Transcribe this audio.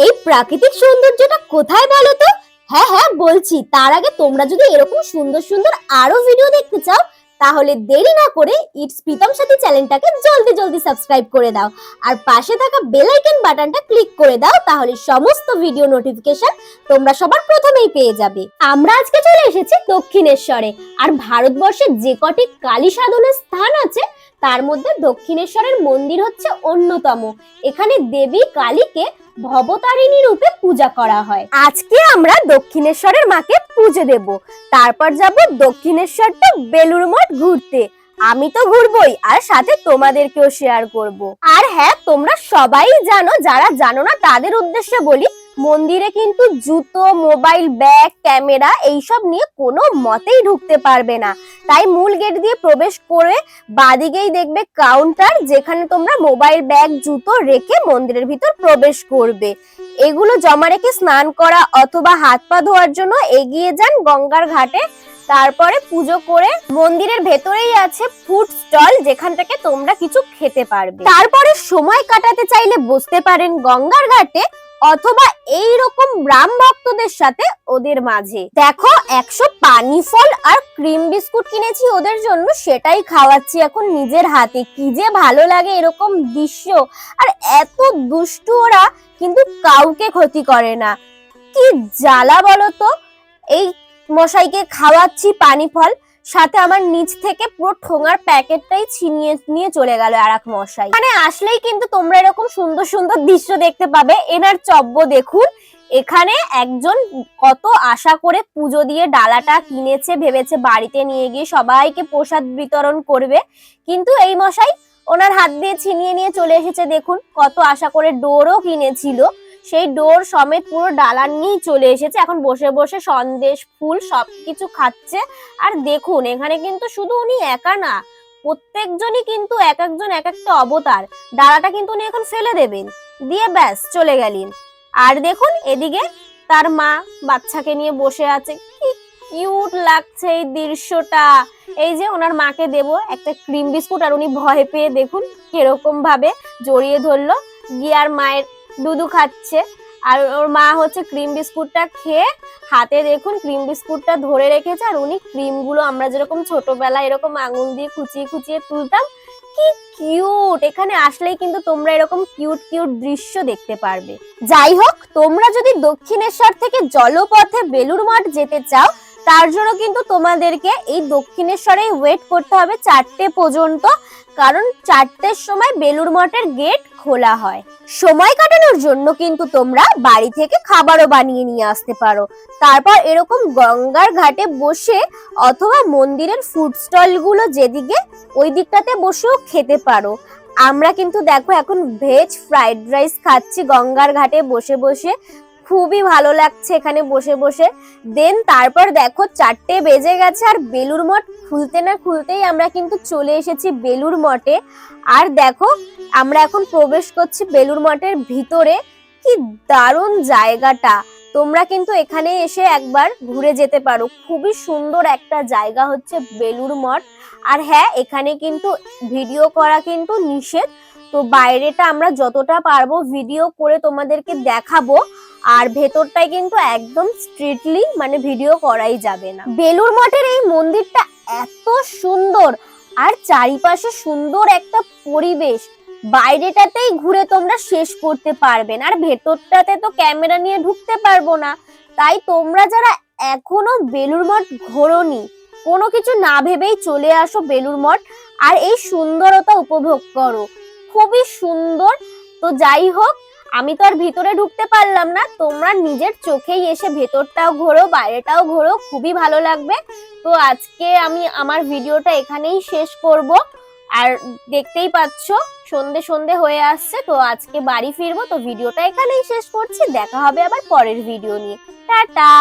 এই প্রাকৃতিক সৌন্দর্যটা কোথায় বলো তো? হ্যাঁ হ্যাঁ বলছি, তার আগে তোমরা যদি এরকম সুন্দর সুন্দর আরো ভিডিও দেখতে চাও তাহলে দেরি না করে ইটস প্রীতম সাথী চ্যানেলটাকে জলদি জলদি সাবস্ক্রাইব করে দাও আর পাশে থাকা বেল আইকন বাটনটা ক্লিক করে দাও, তাহলে সমস্ত ভিডিও নোটিফিকেশন তোমরা সবার প্রথমেই পেয়ে যাবে। আমরা আজকে চলে এসেছি দক্ষিণেশ্বরে, আর ভারতবর্ষের যে কটি কালী সাধনের স্থান আছে তার মধ্যে দক্ষিণেশ্বরের মন্দির হচ্ছে অন্যতম। এখানে দেবী কালীকে ভবতারিণী রূপে পূজা করা হয়। আজকে আমরা দক্ষিণেশ্বরের মাকে পুজো দেব, তারপর যাব দক্ষিণেশ্বরটা বেলুড় মঠ ঘুরতে। আমি তো ঘুরবই, আর সাথে তোমাদেরকেও শেয়ার করব। আর হ্যাঁ, তোমরা সবাই জানো, যারা জানো না তাদের উদ্দেশ্যে বলি, মন্দিরে কিন্তু জুতো, মোবাইল, ব্যাগ, ক্যামেরা এইসব নিয়ে কোনো মতেই ঢুকতে পারবে না। তাই মূল গেট দিয়ে প্রবেশ করে বাদিকেই দেখবে কাউন্টার, যেখানে তোমরা মোবাইল, ব্যাগ, জুতো রেখে মন্দিরের ভিতর প্রবেশ করবে। এগুলো জমা রেখে স্নান করা অথবা হাত পা ধোয়ার জন্য এগিয়ে যান গঙ্গার ঘাটে। তারপরে পুজো করে মন্দিরের ভেতরেই আছে ফুড স্টল, যেখান থেকে তোমরা কিছু খেতে পারবে। তারপরে সময় কাটাতে চাইলে বসতে পারেন গঙ্গার ঘাটে অথবা এই রকম ব্রাহ্ম ভক্তদের সাথে ওদের মাঝে। দেখো, 100 পানি ফল আর ক্রিম বিস্কুট কিনেছি ওদের জন্য, সেটাই খাওয়াচ্ছি এখন নিজের হাতে। কি যে ভালো লাগে এরকম দৃশ্য। আর এত দুষ্টু ওরা, কিন্তু কাউকে ক্ষতি করে না। কি জ্বালা বলো তো, এই মশাইকে খাওয়াচ্ছি পানি ফল, সাথে আমার নিচ থেকে পুরো ঠোঙার প্যাকেটটাই ছিনিয়ে নিয়ে চলে গেল আর এক মশাই। মানে আসলেই কিন্তু তোমরা এরকম সুন্দর সুন্দর দৃশ্য দেখতে পাবে। এনার চব্য দেখুন, এখানে একজন কত আশা করে পুজো দিয়ে ডালাটা কিনেছে, ভেবেছে বাড়িতে নিয়ে গিয়ে সবাইকে প্রসাদ বিতরণ করবে, কিন্তু এই মশাই ওনার হাত দিয়ে ছিনিয়ে নিয়ে চলে এসেছে। দেখুন, কত আশা করে ডোরও কিনেছিল, সেই ডোর সমেত পুরো ডালা নিয়ে চলে এসেছে। এখন বসে বসে সন্দেশ, ফুল সবকিছু খাচ্ছে। আর দেখুন, এখানে কিন্তু শুধু উনি একা না, প্রত্যেকজনই কিন্তু এক একজন এক একটা অবতার। ডালাটা কিন্তু উনি এখন ফেলে দেবেন, দিয়ে ব্যাস চলে গেলেন। আর দেখুন, এদিকে তার মা বাচ্চাকে নিয়ে বসে আছে। কি কিউট লাগছে এই দৃশ্যটা। এই যে ওনার মাকে দেব একটা ক্রিম বিস্কুট, আর উনি ভয় পেয়ে দেখুন কিরকম ভাবে জড়িয়ে ধরলো, গিয়ে আর মায়ের দুধু খাচ্ছে। আর ওর মা হচ্ছে ক্রিম বিস্কুটটা খেয়ে হাতে দেখুন ক্রিম বিস্কুটটা ধরে রেখেছে। আর উনি ক্রিম গুলো আমরা যেরকম ছোটবেলায় এরকম আঙুল দিয়ে খুঁচিয়ে খুঁচিয়ে তুলতাম, কি কিউট। এখানে আসলেই কিন্তু তোমরা এরকম কিউট কিউট দৃশ্য দেখতে পারবে। যাই হোক, তোমরা যদি দক্ষিণেশ্বর থেকে জলপথে বেলুড় মঠ যেতে চাও, তার জন্য কিন্তু তোমাদেরকে এই দক্ষিণেশ্বরে ওয়েট করতে হবে 4টে পর্যন্ত, কারণ 4টের সময় বেলুড় মঠের গেট খোলা হয়। সময় কাটানোর জন্য কিন্তু তোমরা বাড়ি থেকে খাবারও বানিয়ে নিয়ে আসতে পারো। তারপর এরকম গঙ্গার ঘাটে বসে অথবা মন্দিরের ফুড স্টল গুলো যেদিকে, ওই দিকটাতে বসেও খেতে পারো। আমরা কিন্তু দেখো এখন ভেজ ফ্রাইড রাইস খাচ্ছি গঙ্গার ঘাটে বসে বসে, খুবই ভালো লাগছে এখানে বসে বসে। দেন তারপর দেখো 4টে বেজে গেছে, আর বেলুড় মঠ খুলতে না খুলতেই আমরা কিন্তু চলে এসেছি বেলুড় মঠে। আর দেখো, আমরা এখন প্রবেশ করছি বেলুড় মঠের ভিতরে। কি দারুণ জায়গাটা, তোমরা কিন্তু এখানে এসে একবার ঘুরে যেতে পারো। খুবই সুন্দর একটা জায়গা হচ্ছে বেলুড় মঠ। আর হ্যাঁ, এখানে কিন্তু ভিডিও করা কিন্তু নিষেধ, তো বাইরেটা আমরা যতটা পারবো ভিডিও করে তোমাদেরকে দেখাবো। আর ভেতরটাই কিন্তু একদম স্ট্রিক্টলি মানে ভিডিও করাই যাবে না। বেলুড় মঠের এই মন্দিরটা এত সুন্দর, আর চারিপাশে সুন্দর একটা পরিবেশ, বাইরেটাতেই ঘুরে তোমরা শেষ করতে পারবে না। আর ভেতরটাতে তো ক্যামেরা নিয়ে ঢুকতে পারবো না, তাই তোমরা যারা এখনো বেলুড় মঠ ঘোরোনি, কোনো কিছু না ভেবেই চলে আসো বেলুড় মঠ, আর এই সুন্দরতা উপভোগ করো। খুবই সুন্দর। তো যাই হোক, আমি তো আর ভিতরে ঢুকতে পারলাম না, তোমরা নিজের চোখেই এসে ভেতরটাও ঘোরো বাইরেটাও ঘোরো, খুবই ভালো লাগবে। তো আজকে আমি আমার ভিডিওটা এখানেই শেষ করব। আর দেখতেই পাচ্ছ সন্ধে সন্ধে হয়ে আসছে, তো আজকে বাড়ি ফিরবো, তো ভিডিওটা এখানেই শেষ করছি। দেখা হবে আবার পরের ভিডিও নিয়ে। টাটা।